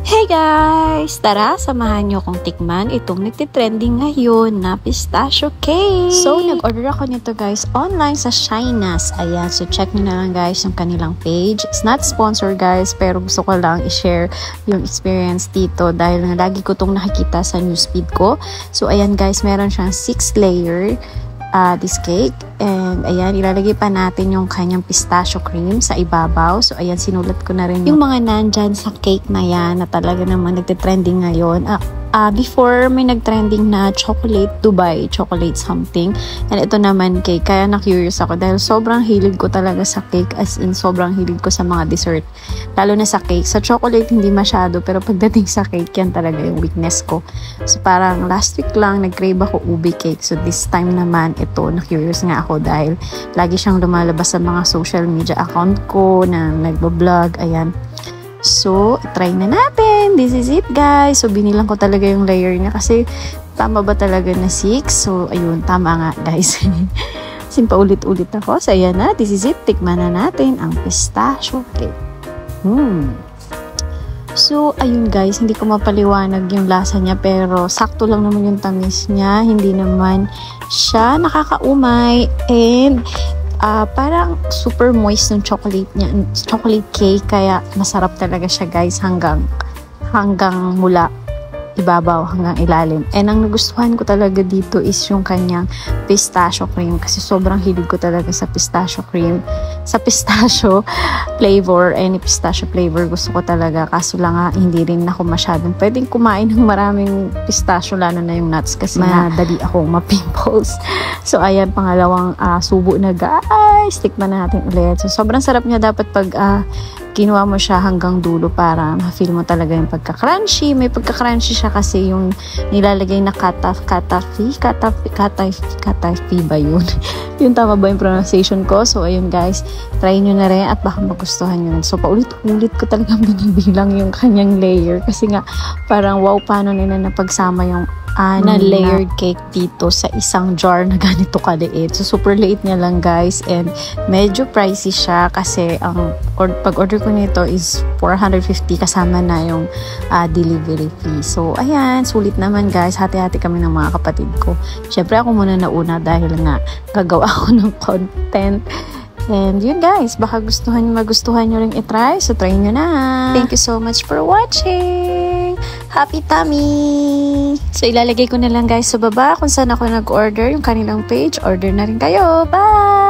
Hey guys! Tara, samahan nyo kong tikman itong nagtitrending ngayon na pistachio cake. So, nag-order ako nito guys online sa Shinas. Ayan, so check nyo na lang guys yung kanilang page. It's not sponsored guys, pero gusto ko lang i-share yung experience dito dahil lagi ko itong nakikita sa newsfeed ko. So, ayan guys, meron siyang 6 layer this cake. And ayan, ilalagay pa natin yung kanyang pistachio cream sa ibabaw. So ayan, sinulat ko na rin yung mga nandyan sa cake na yan na talaga naman nagtitrending ngayon. Before may nagtrending na chocolate Dubai, chocolate something. And ito naman cake. Kaya na-curious ako dahil sobrang hilig ko talaga sa cake, as in sobrang hilig ko sa mga dessert. Lalo na sa cake. Sa chocolate hindi masyado, pero pagdating sa cake yan talaga yung weakness ko. So parang last week lang nag-crave ako ube cake. So this time naman ito, na-curious nga ako dahil lagi siyang lumalabas sa mga social media account ko na nagbo-vlog. Ayan. So, try na natin. This is it, guys. So, binilang ko talaga yung layer niya kasi tama ba talaga na 6? So, ayun, tama nga, guys. Kasi paulit-ulit ako. So, ayan na. This is it. Tikman na natin ang pistachio cake. So, ayun guys, hindi ko mapaliwanag yung lasa niya pero sakto lang naman yung tamis niya. Hindi naman siya nakakaumay and parang super moist ng chocolate niya, chocolate cake, kaya masarap talaga siya guys hanggang mula ibabaw hanggang ilalim. And ang nagustuhan ko talaga dito is yung kanyang pistachio cream kasi sobrang hilig ko talaga sa pistachio cream, sa pistachio flavor, any pistachio flavor gusto ko talaga, kaso lang nga hindi rin ako masyadong pwedeng kumain ng maraming pistachio, lalo na yung nuts kasi madali akong ma-pimples. So ayan, pangalawang subo na guys, tikman na natin ulit. So sobrang sarap niya dapat pag kinuha mo siya hanggang dulo para ma-feel mo talaga yung pagka-crunchy. May pagka-crunchy siya kasi yung nilalagay na katafi ba yun? Yung tama ba yung pronunciation ko? So, ayun guys, try nyo na rin at baka magustuhan nyo. So, paulit-ulit ko talagang binibilang yung kanyang layer kasi nga parang wow, paano nila napagsama yung na layered cake dito sa isang jar na ganito kaliit. So, super liit niya lang guys and medyo pricey siya kasi ang pag-order ko nito is 450 kasama na yung delivery fee. So, ayan, sulit naman guys. Hati-hati kami ng mga kapatid ko. Syempre ako muna nauna dahil nga gagawa ako ng content. And yun guys, baka magustuhan nyo rin itry. So, try nyo na. Thank you so much for watching. Happy tummy! So, ilalagay ko na lang guys sa baba kung saan ako nag-order, yung kanilang page. Order na rin kayo. Bye!